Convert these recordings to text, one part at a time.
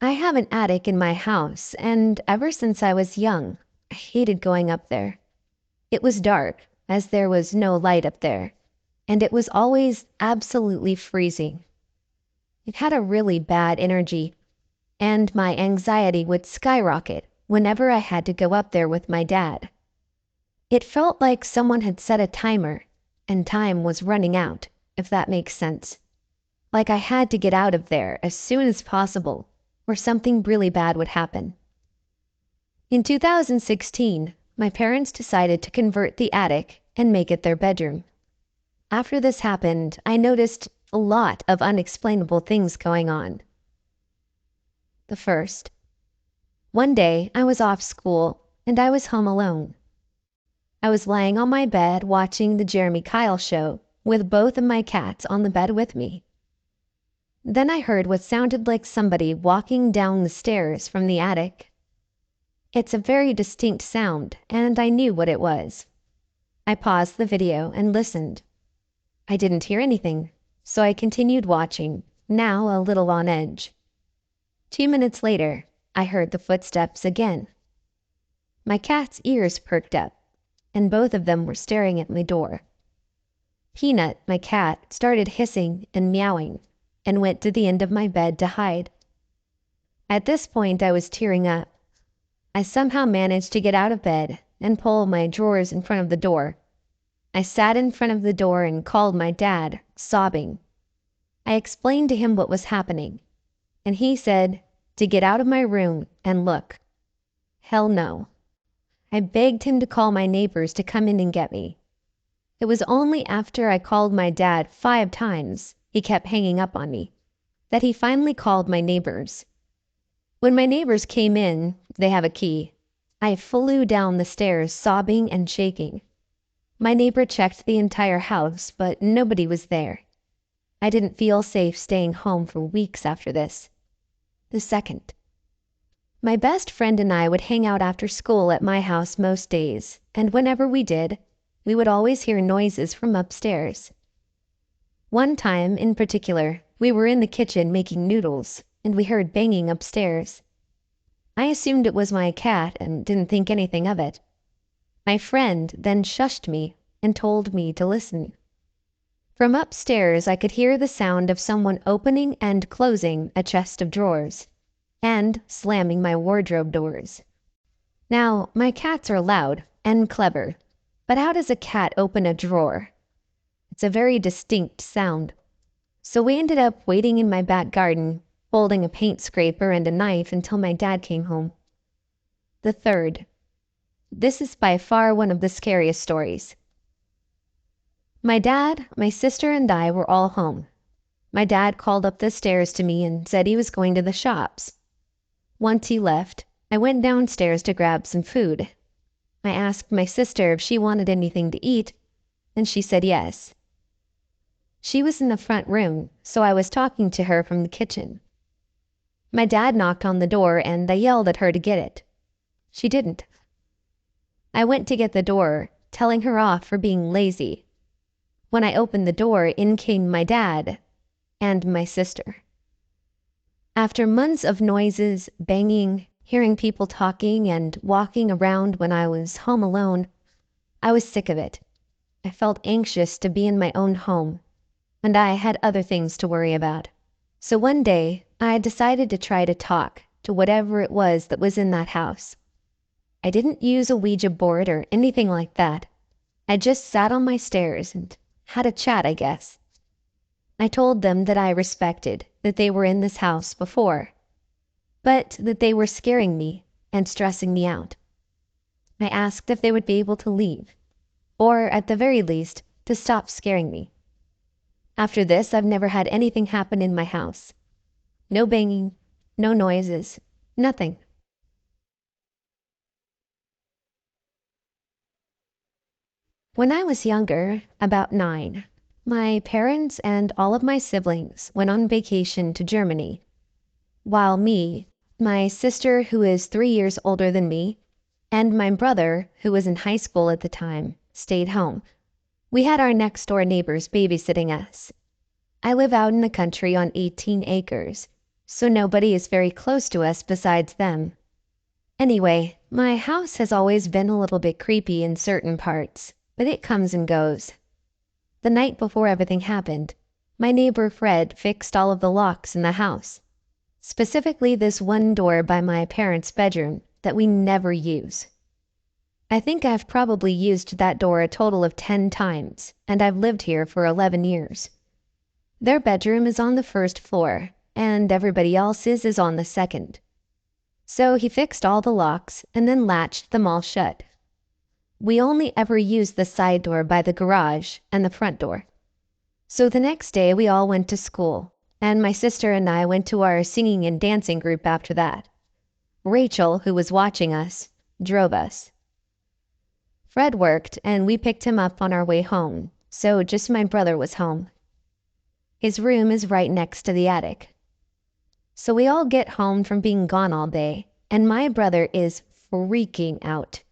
I have an attic in my house, and ever since I was young, I hated going up there. It was dark, as there was no light up there, and it was always absolutely freezing. It had a really bad energy, and my anxiety would skyrocket whenever I had to go up there with my dad. It felt like someone had set a timer, and time was running out, if that makes sense. Like I had to get out of there as soon as possible, or something really bad would happen. In 2016, my parents decided to convert the attic and make it their bedroom. After this happened, I noticed a lot of unexplainable things going on. The first, one day I was off school and I was home alone. I was lying on my bed watching the Jeremy Kyle show with both of my cats on the bed with me. Then I heard what sounded like somebody walking down the stairs from the attic. It's a very distinct sound, and I knew what it was. I paused the video and listened. I didn't hear anything, so I continued watching, now a little on edge. 2 minutes later, I heard the footsteps again. My cat's ears perked up, and both of them were staring at my door. Peanut, my cat, started hissing and meowing, and went to the end of my bed to hide. At this point, I was tearing up. I somehow managed to get out of bed and pull my drawers in front of the door. I sat in front of the door and called my dad, sobbing. I explained to him what was happening, and he said to get out of my room and look. Hell no. I begged him to call my neighbors to come in and get me. It was only after I called my dad 5 times, he kept hanging up on me, that he finally called my neighbors. When my neighbors came in, they have a key. I flew down the stairs sobbing and shaking. My neighbor checked the entire house, but nobody was there. I didn't feel safe staying home for weeks after this. The second, my best friend and I would hang out after school at my house most days, and whenever we did, we would always hear noises from upstairs. One time, in particular, we were in the kitchen making noodles, and we heard banging upstairs. I assumed it was my cat and didn't think anything of it. My friend then shushed me and told me to listen. From upstairs, I could hear the sound of someone opening and closing a chest of drawers, and slamming my wardrobe doors. Now, my cats are loud and clever, but how does a cat open a drawer? It's a very distinct sound. So we ended up waiting in my back garden, holding a paint scraper and a knife until my dad came home. The third. This is by far one of the scariest stories. My dad, my sister, and I were all home. My dad called up the stairs to me and said he was going to the shops. Once he left, I went downstairs to grab some food. I asked my sister if she wanted anything to eat, and she said yes. She was in the front room, so I was talking to her from the kitchen. My dad knocked on the door and I yelled at her to get it. She didn't. I went to get the door, telling her off for being lazy. When I opened the door, in came my dad and my sister. After months of noises, banging, hearing people talking, and walking around when I was home alone, I was sick of it. I felt anxious to be in my own home, and I had other things to worry about. So one day, I decided to try to talk to whatever it was that was in that house. I didn't use a Ouija board or anything like that. I just sat on my stairs and had a chat, I guess. I told them that I respected that they were in this house before, but that they were scaring me and stressing me out. I asked if they would be able to leave, or at the very least, to stop scaring me. After this, I've never had anything happen in my house. No banging, no noises, nothing. When I was younger, about 9, my parents and all of my siblings went on vacation to Germany, while me, my sister, who is 3 years older than me, and my brother, who was in high school at the time, stayed home. We had our next-door neighbors babysitting us. I live out in the country on 18 acres, so nobody is very close to us besides them. Anyway, my house has always been a little bit creepy in certain parts, but it comes and goes. The night before everything happened, my neighbor Fred fixed all of the locks in the house, specifically this one door by my parents' bedroom that we never use. I think I've probably used that door a total of 10 times, and I've lived here for 11 years. Their bedroom is on the first floor, and everybody else's is on the second. So he fixed all the locks and then latched them all shut. We only ever used the side door by the garage and the front door. So the next day we all went to school, and my sister and I went to our singing and dancing group after that. Rachel, who was watching us, drove us. Fred worked, and we picked him up on our way home, so just my brother was home. His room is right next to the attic. So we all get home from being gone all day, and my brother is freaking out.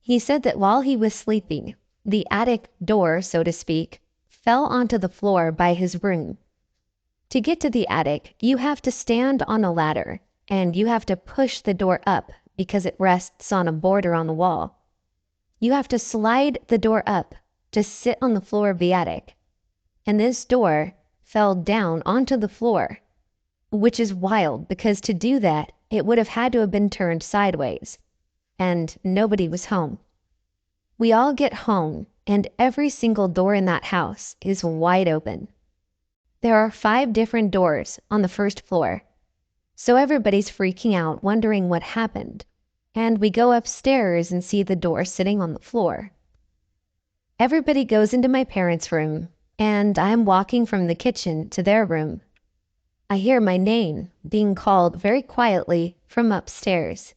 He said that while he was sleeping, the attic door, so to speak, fell onto the floor by his room. To get to the attic, you have to stand on a ladder, and you have to push the door up because it rests on a border on the wall. You have to slide the door up to sit on the floor of the attic, and this door fell down onto the floor, which is wild because to do that, it would have had to have been turned sideways, and nobody was home. We all get home, and every single door in that house is wide open. There are 5 different doors on the first floor, so everybody's freaking out, wondering what happened, and we go upstairs and see the door sitting on the floor. Everybody goes into my parents' room, and I'm walking from the kitchen to their room. I hear my name being called very quietly from upstairs.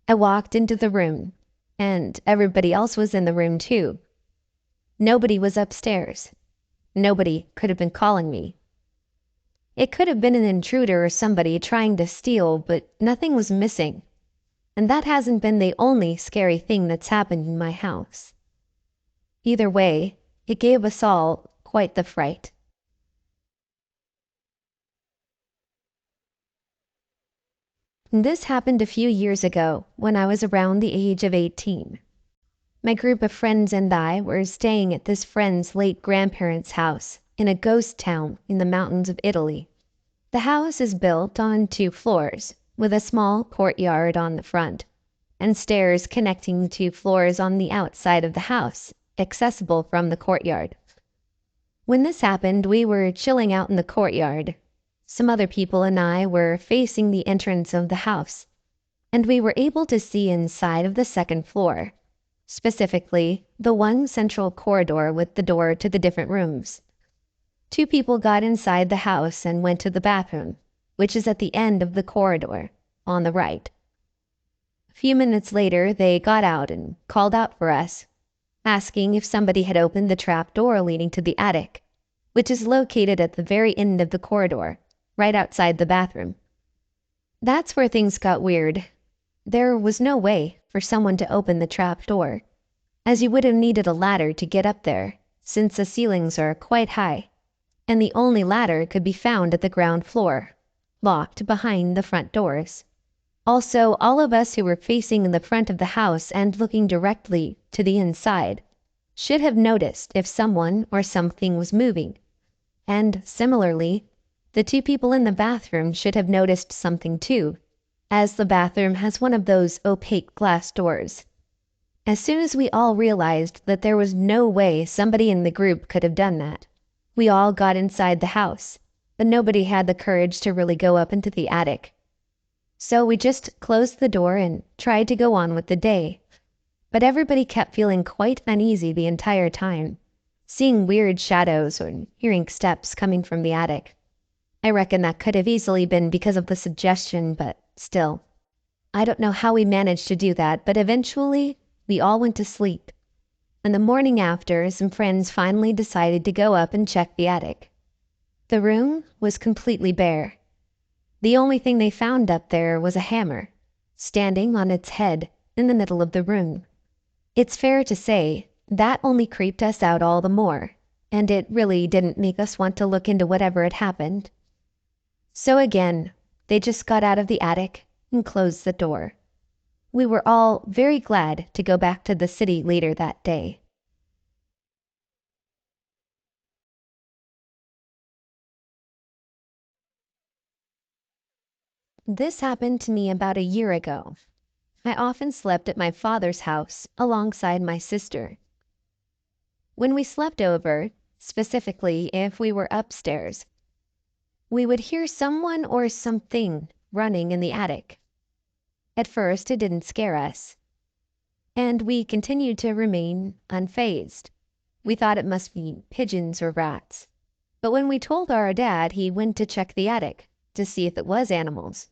I walked into the room, and everybody else was in the room too. Nobody was upstairs. Nobody could have been calling me. It could have been an intruder or somebody trying to steal, but nothing was missing. And that hasn't been the only scary thing that's happened in my house. Either way, it gave us all quite the fright. This happened a few years ago when I was around the age of 18. My group of friends and I were staying at this friend's late grandparents' house in a ghost town in the mountains of Italy. The house is built on 2 floors, with a small courtyard on the front, and stairs connecting to floors on the outside of the house, accessible from the courtyard. When this happened, we were chilling out in the courtyard. Some other people and I were facing the entrance of the house, and we were able to see inside of the second floor, specifically the one central corridor with the door to the different rooms. 2 people got inside the house and went to the bathroom, which is at the end of the corridor, on the right. A few minutes later, they got out and called out for us, asking if somebody had opened the trap door leading to the attic, which is located at the very end of the corridor, right outside the bathroom. That's where things got weird. There was no way for someone to open the trap door, as you would have needed a ladder to get up there, since the ceilings are quite high, and the only ladder could be found at the ground floor, locked behind the front doors. Also, all of us who were facing the front of the house and looking directly to the inside should have noticed if someone or something was moving, and similarly, the 2 people in the bathroom should have noticed something too, as the bathroom has one of those opaque glass doors. As soon as we all realized that there was no way somebody in the group could have done that, we all got inside the house, but nobody had the courage to really go up into the attic. So we just closed the door and tried to go on with the day. But everybody kept feeling quite uneasy the entire time, seeing weird shadows or hearing steps coming from the attic. I reckon that could have easily been because of the suggestion, but still. I don't know how we managed to do that, but eventually we all went to sleep. And the morning after, some friends finally decided to go up and check the attic. The room was completely bare. The only thing they found up there was a hammer, standing on its head in the middle of the room. It's fair to say that only creeped us out all the more, and it really didn't make us want to look into whatever had happened. So again, They just got out of the attic and closed the door. We were all very glad to go back to the city later that day. This happened to me about a year ago. I often slept at my father's house alongside my sister. When we slept over, specifically if we were upstairs, we would hear someone or something running in the attic. At first, it didn't scare us, and we continued to remain unfazed. We thought it must be pigeons or rats. But when we told our dad, he went to check the attic to see if it was animals.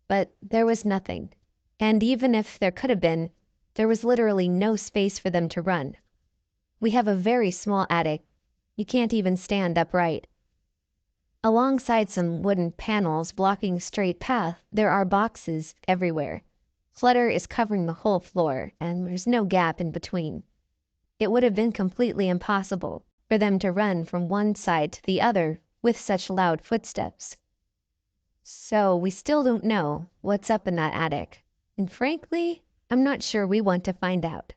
But there was nothing. And even if there could have been, there was literally no space for them to run. We have a very small attic. You can't even stand upright. Alongside some wooden panels blocking straight path, there are boxes everywhere. Clutter is covering the whole floor, and there's no gap in between. It would have been completely impossible for them to run from one side to the other with such loud footsteps. So we still don't know what's up in that attic. And frankly, I'm not sure we want to find out.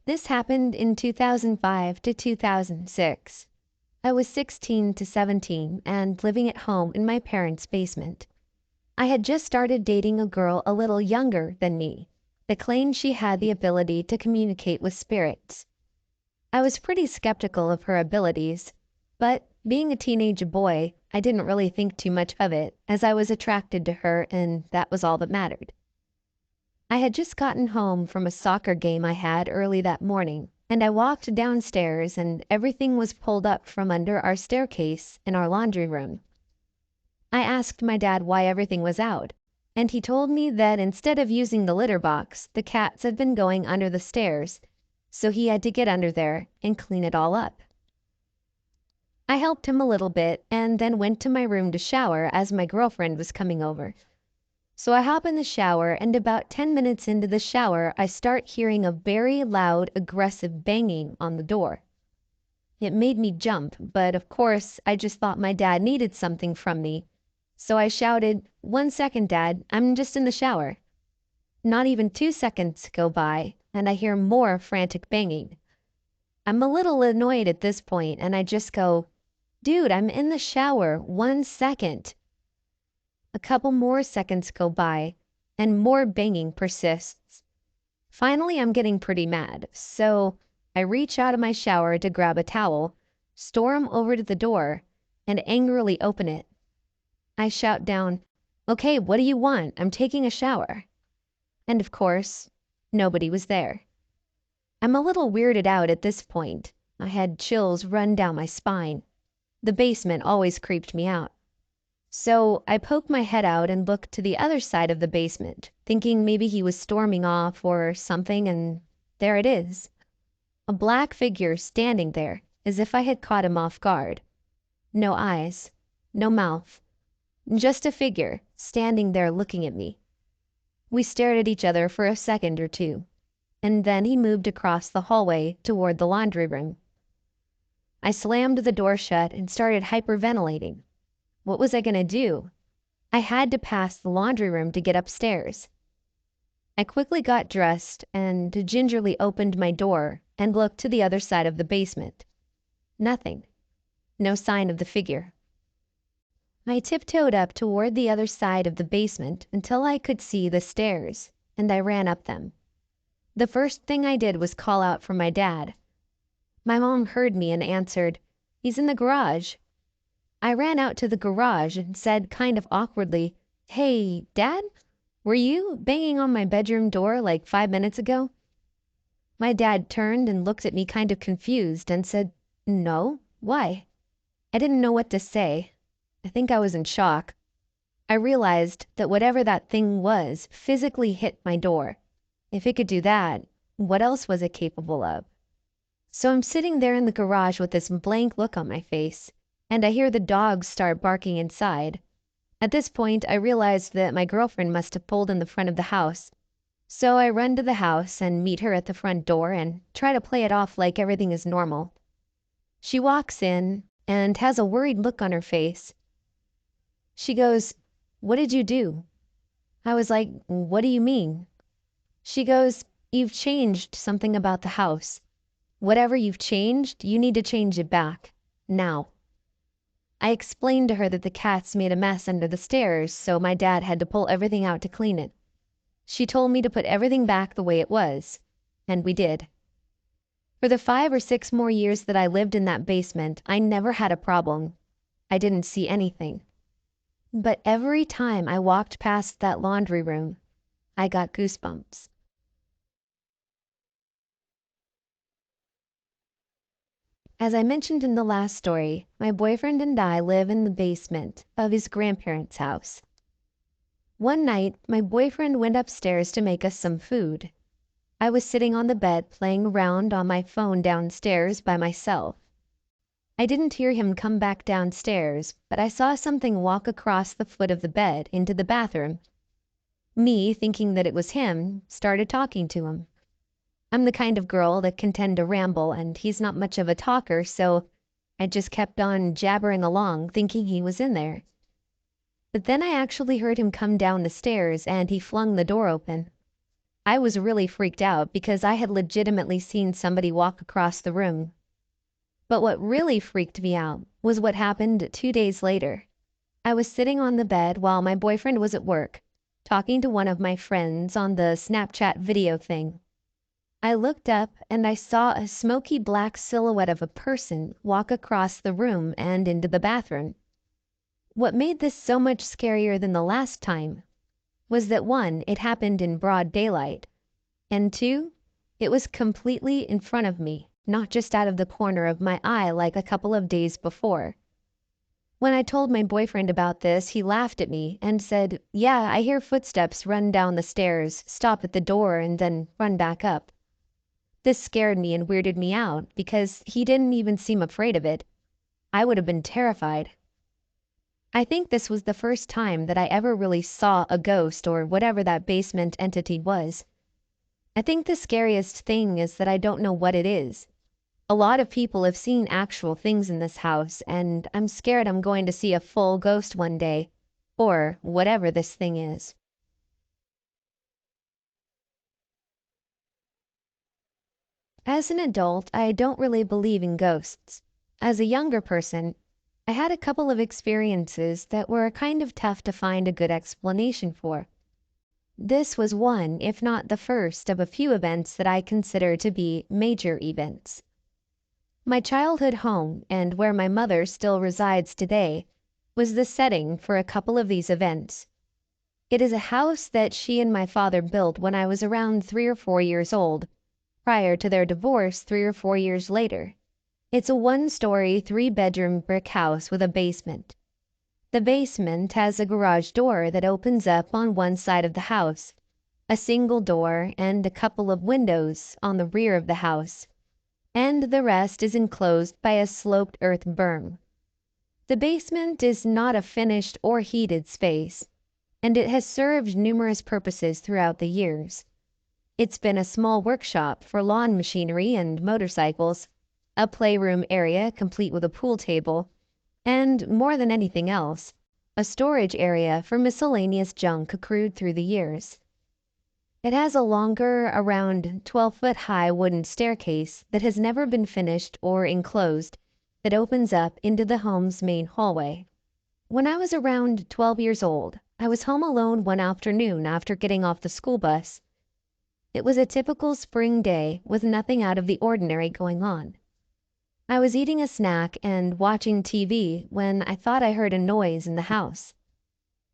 This happened in 2005 to 2006. I was 16 to 17 and living at home in my parents' basement. I had just started dating a girl a little younger than me that claimed she had the ability to communicate with spirits. I was pretty skeptical of her abilities, but being a teenage boy, I didn't really think too much of it as I was attracted to her and that was all that mattered. I had just gotten home from a soccer game I had early that morning, and I walked downstairs and everything was pulled up from under our staircase in our laundry room. I asked my dad why everything was out, and he told me that instead of using the litter box, the cats had been going under the stairs, so he had to get under there and clean it all up. I helped him a little bit and then went to my room to shower as my girlfriend was coming over. So I hop in the shower, and about 10 minutes into the shower, I start hearing a very loud, aggressive banging on the door. It made me jump, but of course, I just thought my dad needed something from me. So I shouted, "1 second, Dad, I'm just in the shower." Not even 2 seconds go by, and I hear more frantic banging. I'm a little annoyed at this point, and I just go, "Dude, I'm in the shower, 1 second." A couple more seconds go by, and more banging persists. Finally, I'm getting pretty mad, so I reach out of my shower to grab a towel, storm over to the door, and angrily open it. I shout down, "Okay, what do you want? I'm taking a shower." And of course, nobody was there. I'm a little weirded out at this point. I had chills run down my spine. The basement always creeped me out. So I poked my head out and looked to the other side of the basement, thinking maybe he was storming off or something, and there it is. A black figure standing there, as if I had caught him off guard. No eyes, no mouth, just a figure standing there looking at me. We stared at each other for a second or two, and then he moved across the hallway toward the laundry room. I slammed the door shut and started hyperventilating. What was I going to do? I had to pass the laundry room to get upstairs. I quickly got dressed and gingerly opened my door and looked to the other side of the basement. Nothing. No sign of the figure. I tiptoed up toward the other side of the basement until I could see the stairs, and I ran up them. The first thing I did was call out for my dad. My mom heard me and answered, "He's in the garage." I ran out to the garage and said kind of awkwardly, "Hey, Dad, were you banging on my bedroom door like 5 minutes ago?" My dad turned and looked at me kind of confused and said, "No, why?" I didn't know what to say. I think I was in shock. I realized that whatever that thing was physically hit my door. If it could do that, what else was it capable of? So I'm sitting there in the garage with this blank look on my face, and I hear the dogs start barking inside. At this point, I realized that my girlfriend must have pulled in the front of the house. So I run to the house and meet her at the front door and try to play it off like everything is normal. She walks in, and has a worried look on her face. She goes, "What did you do?" I was like, "What do you mean?" She goes, "You've changed something about the house. Whatever you've changed, you need to change it back. Now." I explained to her that the cats made a mess under the stairs, so my dad had to pull everything out to clean it. She told me to put everything back the way it was, and we did. For the 5 or 6 more years that I lived in that basement, I never had a problem. I didn't see anything. But every time I walked past that laundry room, I got goosebumps. As I mentioned in the last story, my boyfriend and I live in the basement of his grandparents' house. One night, my boyfriend went upstairs to make us some food. I was sitting on the bed playing around on my phone downstairs by myself. I didn't hear him come back downstairs, but I saw something walk across the foot of the bed into the bathroom. Me, thinking that it was him, started talking to him. I'm the kind of girl that can tend to ramble, and he's not much of a talker, so I just kept on jabbering along, thinking he was in there. But then I actually heard him come down the stairs, and he flung the door open. I was really freaked out because I had legitimately seen somebody walk across the room. But what really freaked me out was what happened 2 days later. I was sitting on the bed while my boyfriend was at work, talking to one of my friends on the Snapchat video thing. I looked up and I saw a smoky black silhouette of a person walk across the room and into the bathroom. What made this so much scarier than the last time was that 1, it happened in broad daylight, and 2, it was completely in front of me, not just out of the corner of my eye like a couple of days before. When I told my boyfriend about this, he laughed at me and said, "Yeah, I hear footsteps run down the stairs, stop at the door, and then run back up." This scared me and weirded me out because he didn't even seem afraid of it. I would have been terrified. I think this was the first time that I ever really saw a ghost or whatever that basement entity was. I think the scariest thing is that I don't know what it is. A lot of people have seen actual things in this house, and I'm scared I'm going to see a full ghost one day, or whatever this thing is. As an adult, I don't really believe in ghosts. As a younger person, I had a couple of experiences that were kind of tough to find a good explanation for. This was one, if not the first, of a few events that I consider to be major events. My childhood home, and where my mother still resides today, was the setting for a couple of these events. It is a house that she and my father built when I was around 3 or 4 years old, prior to their divorce 3 or 4 years later. It's a 1-story, 3-bedroom brick house with a basement. The basement has a garage door that opens up on one side of the house, a single door and a couple of windows on the rear of the house, and the rest is enclosed by a sloped earth berm. The basement is not a finished or heated space, and it has served numerous purposes throughout the years. It's been a small workshop for lawn machinery and motorcycles, a playroom area complete with a pool table, and, more than anything else, a storage area for miscellaneous junk accrued through the years. It has a longer, around 12-foot high wooden staircase that has never been finished or enclosed that opens up into the home's main hallway. When I was around 12 years old, I was home alone one afternoon after getting off the school bus. It was a typical spring day with nothing out of the ordinary going on. I was eating a snack and watching TV when I thought I heard a noise in the house.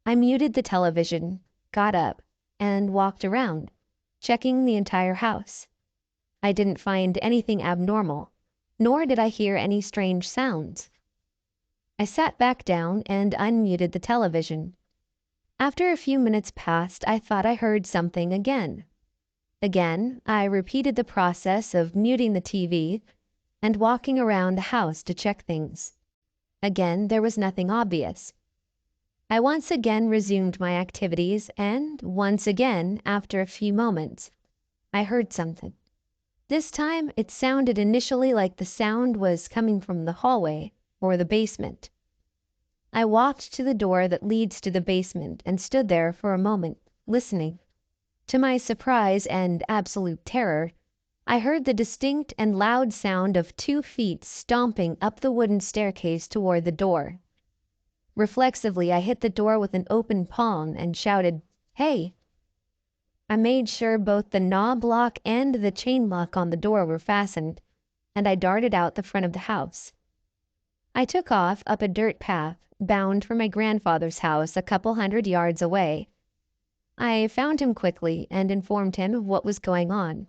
I muted the television, got up, and walked around, checking the entire house. I didn't find anything abnormal, nor did I hear any strange sounds. I sat back down and unmuted the television. After a few minutes passed, I thought I heard something again. Again, I repeated the process of muting the TV and walking around the house to check things. Again, there was nothing obvious. I once again resumed my activities, and once again, after a few moments, I heard something. This time, it sounded initially like the sound was coming from the hallway, or the basement. I walked to the door that leads to the basement and stood there for a moment, listening. To my surprise and absolute terror, I heard the distinct and loud sound of 2 feet stomping up the wooden staircase toward the door. Reflexively, I hit the door with an open palm and shouted, "Hey!" I made sure both the knob lock and the chain lock on the door were fastened, and I darted out the front of the house. I took off up a dirt path, bound for my grandfather's house a couple 100 yards away. I found him quickly and informed him of what was going on.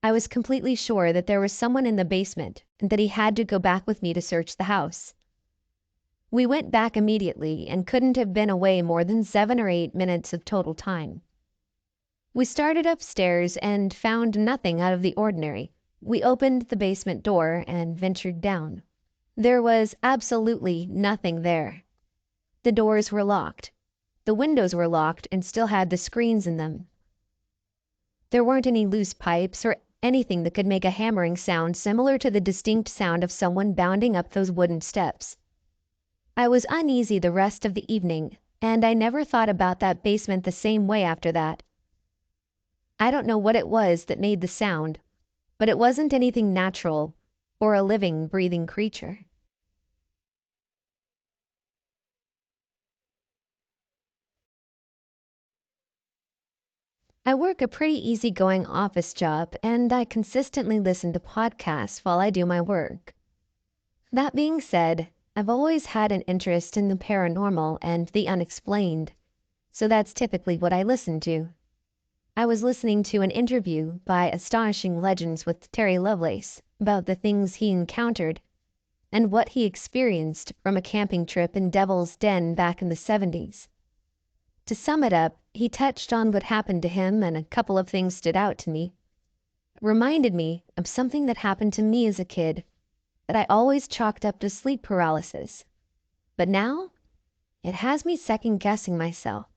I was completely sure that there was someone in the basement and that he had to go back with me to search the house. We went back immediately and couldn't have been away more than 7 or 8 minutes of total time. We started upstairs and found nothing out of the ordinary. We opened the basement door and ventured down. There was absolutely nothing there. The doors were locked. The windows were locked and still had the screens in them. There weren't any loose pipes or anything that could make a hammering sound similar to the distinct sound of someone bounding up those wooden steps. I was uneasy the rest of the evening, and I never thought about that basement the same way after that. I don't know what it was that made the sound, but it wasn't anything natural or a living, breathing creature. I work a pretty easygoing office job, and I consistently listen to podcasts while I do my work. That being said, I've always had an interest in the paranormal and the unexplained, so that's typically what I listen to. I was listening to an interview by Astonishing Legends with Terry Lovelace about the things he encountered and what he experienced from a camping trip in Devil's Den back in the 70s. To sum it up, he touched on what happened to him, and a couple of things stood out to me. It reminded me of something that happened to me as a kid that I always chalked up to sleep paralysis. But now, it has me second guessing myself.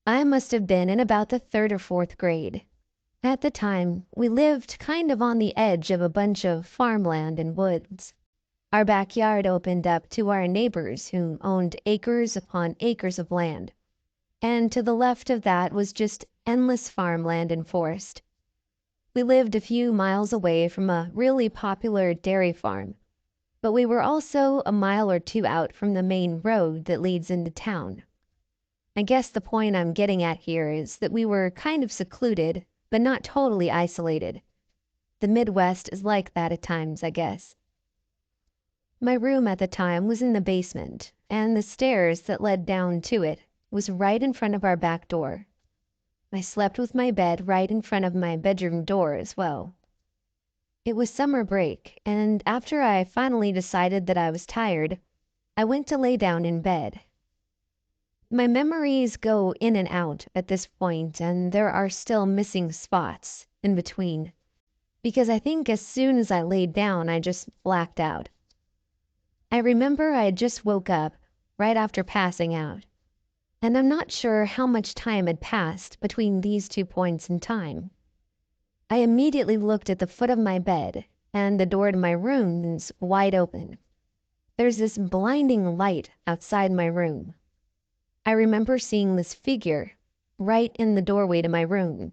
I must have been in about the 3rd or 4th grade. At the time, we lived kind of on the edge of a bunch of farmland and woods. Our backyard opened up to our neighbors who owned acres upon acres of land. And to the left of that was just endless farmland and forest. We lived a few miles away from a really popular dairy farm, but we were also a mile or 2 out from the main road that leads into town. I guess the point I'm getting at here is that we were kind of secluded, but not totally isolated. The Midwest is like that at times, I guess. My room at the time was in the basement, and the stairs that led down to it was right in front of our back door. I slept with my bed right in front of my bedroom door as well. It was summer break, and after I finally decided that I was tired, I went to lay down in bed. My memories go in and out at this point, and there are still missing spots in between, because I think as soon as I laid down, I just blacked out. I remember I had just woke up right after passing out, and I'm not sure how much time had passed between these 2 points in time. I immediately looked at the foot of my bed, and the door to my room is wide open. There's this blinding light outside my room. I remember seeing this figure right in the doorway to my room.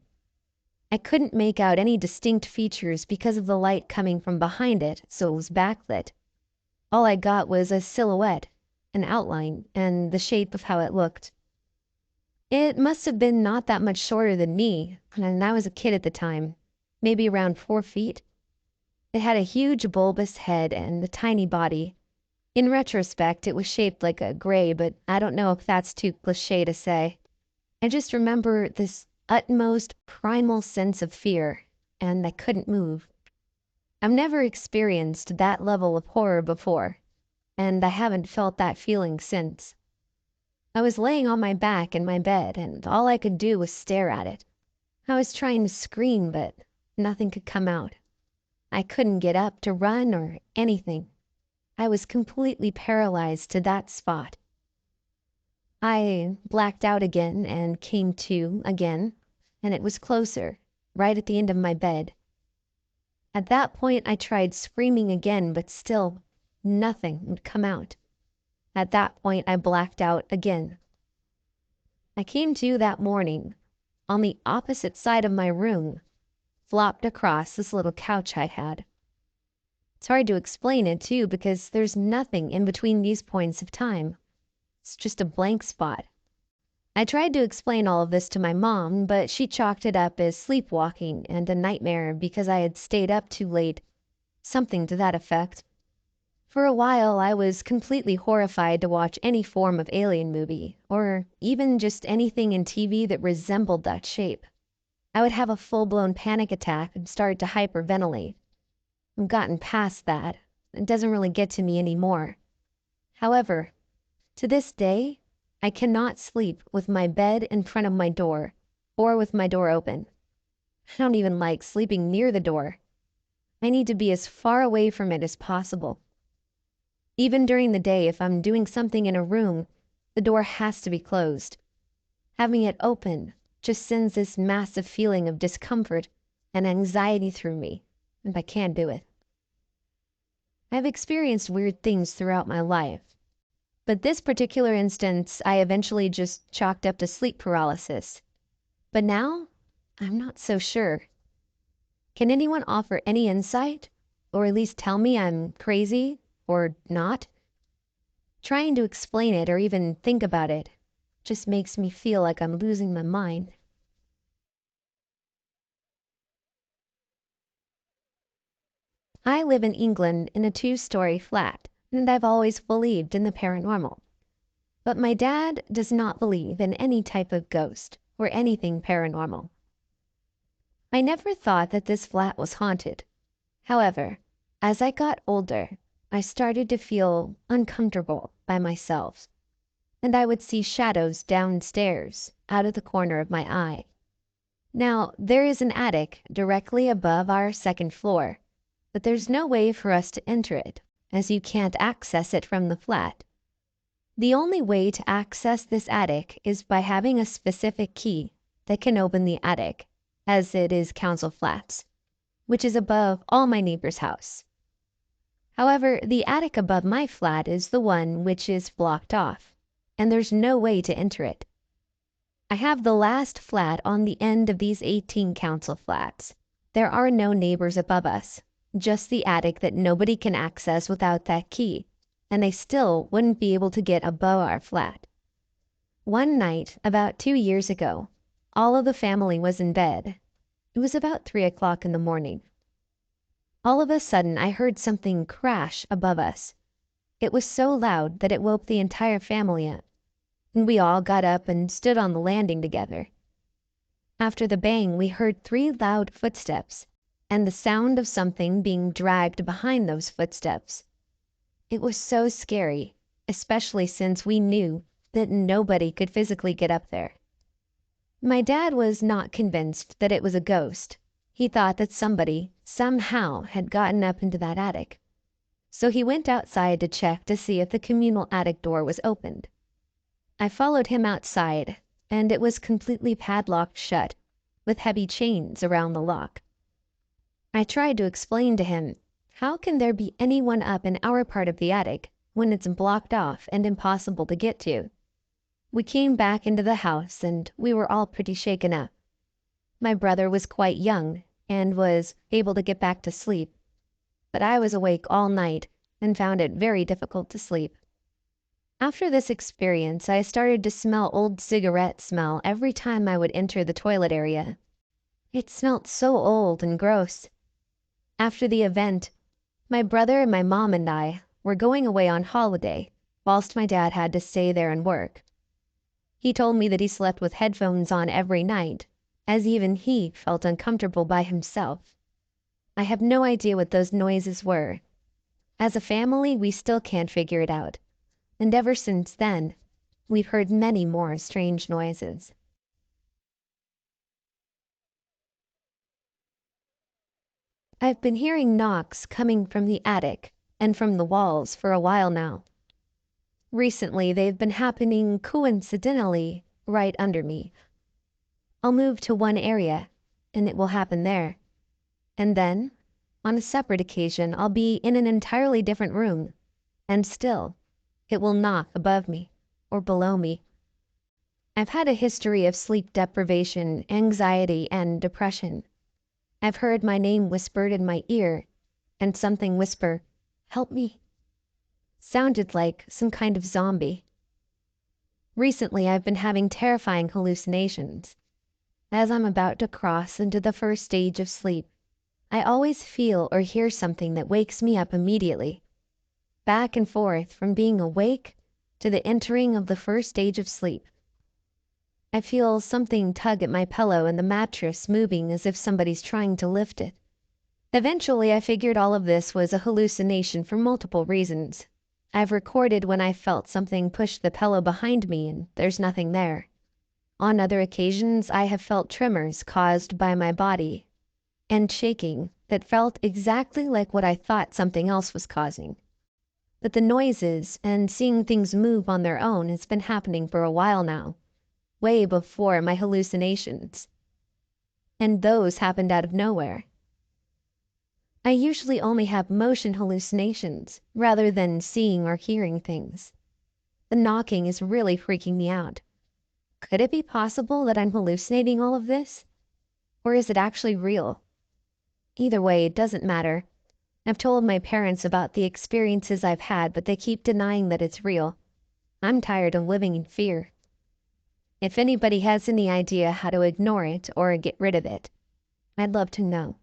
I couldn't make out any distinct features because of the light coming from behind it, so it was backlit. All I got was a silhouette, an outline, and the shape of how it looked. It must have been not that much shorter than me, and I was a kid at the time, maybe around 4 feet. It had a huge bulbous head and a tiny body. In retrospect, it was shaped like a gray, but I don't know if that's too cliché to say. I just remember this utmost primal sense of fear, and I couldn't move. I've never experienced that level of horror before, and I haven't felt that feeling since. I was laying on my back in my bed, and all I could do was stare at it. I was trying to scream, but nothing could come out. I couldn't get up to run or anything. I was completely paralyzed to that spot. I blacked out again and came to again, and it was closer, right at the end of my bed. At that point I tried screaming again, but still nothing would come out. At that point, I blacked out again. I came to that morning on the opposite side of my room, flopped across this little couch I had. It's hard to explain it too because there's nothing in between these points of time. It's just a blank spot. I tried to explain all of this to my mom, but she chalked it up as sleepwalking and a nightmare because I had stayed up too late. Something to that effect. For a while, I was completely horrified to watch any form of alien movie, or even just anything in TV that resembled that shape. I would have a full-blown panic attack and start to hyperventilate. I've gotten past that. It doesn't really get to me anymore. However, to this day, I cannot sleep with my bed in front of my door or with my door open. I don't even like sleeping near the door. I need to be as far away from it as possible. Even during the day, if I'm doing something in a room, the door has to be closed. Having it open just sends this massive feeling of discomfort and anxiety through me, and I can't do it. I've experienced weird things throughout my life, but this particular instance I eventually just chalked up to sleep paralysis. But now, I'm not so sure. Can anyone offer any insight, or at least tell me I'm crazy or not? Trying to explain it or even think about it just makes me feel like I'm losing my mind. I live in England in a 2-story flat, and I've always believed in the paranormal. But my dad does not believe in any type of ghost or anything paranormal. I never thought that this flat was haunted. However, as I got older, I started to feel uncomfortable by myself, and I would see shadows downstairs out of the corner of my eye. Now, there is an attic directly above our second floor, but there's no way for us to enter it, as you can't access it from the flat. The only way to access this attic is by having a specific key that can open the attic, as it is council flats, which is above all my neighbor's house. However, the attic above my flat is the one which is blocked off, and there's no way to enter it. I have the last flat on the end of these 18 council flats. There are no neighbors above us, just the attic that nobody can access without that key, and I still wouldn't be able to get above our flat. One night, about 2 years ago, all of the family was in bed. It was about 3 o'clock in the morning. All of a sudden, I heard something crash above us. It was so loud that it woke the entire family up, and we all got up and stood on the landing together. After the bang, we heard 3 loud footsteps, and the sound of something being dragged behind those footsteps. It was so scary, especially since we knew that nobody could physically get up there. My dad was not convinced that it was a ghost. He thought that somebody, somehow, had gotten up into that attic. So he went outside to check to see if the communal attic door was opened. I followed him outside, and it was completely padlocked shut, with heavy chains around the lock. I tried to explain to him, how can there be anyone up in our part of the attic when it's blocked off and impossible to get to? We came back into the house and we were all pretty shaken up. My brother was quite young and was able to get back to sleep, but I was awake all night and found it very difficult to sleep. After this experience, I started to smell old cigarette smell every time I would enter the toilet area. It smelt so old and gross. After the event, my brother and my mom and I were going away on holiday, whilst my dad had to stay there and work. He told me that he slept with headphones on every night, as even he felt uncomfortable by himself. I have no idea what those noises were. As a family, we still can't figure it out, and ever since then, we've heard many more strange noises. I've been hearing knocks coming from the attic and from the walls for a while now. Recently, they've been happening coincidentally right under me. I'll move to one area, and it will happen there. And then, on a separate occasion, I'll be in an entirely different room, and still, it will knock above me or below me. I've had a history of sleep deprivation, anxiety, and depression. I've heard my name whispered in my ear, and something whisper, "Help me." Sounded like some kind of zombie. Recently, I've been having terrifying hallucinations. As I'm about to cross into the first stage of sleep, I always feel or hear something that wakes me up immediately. Back and forth from being awake to the entering of the first stage of sleep. I feel something tug at my pillow and the mattress moving as if somebody's trying to lift it. Eventually, I figured all of this was a hallucination for multiple reasons. I've recorded when I felt something push the pillow behind me and there's nothing there. On other occasions, I have felt tremors caused by my body and shaking that felt exactly like what I thought something else was causing. But the noises and seeing things move on their own has been happening for a while now, way before my hallucinations. And those happened out of nowhere. I usually only have motion hallucinations rather than seeing or hearing things. The knocking is really freaking me out. Could it be possible that I'm hallucinating all of this? Or is it actually real? Either way, it doesn't matter. I've told my parents about the experiences I've had, but they keep denying that it's real. I'm tired of living in fear. If anybody has any idea how to ignore it or get rid of it, I'd love to know.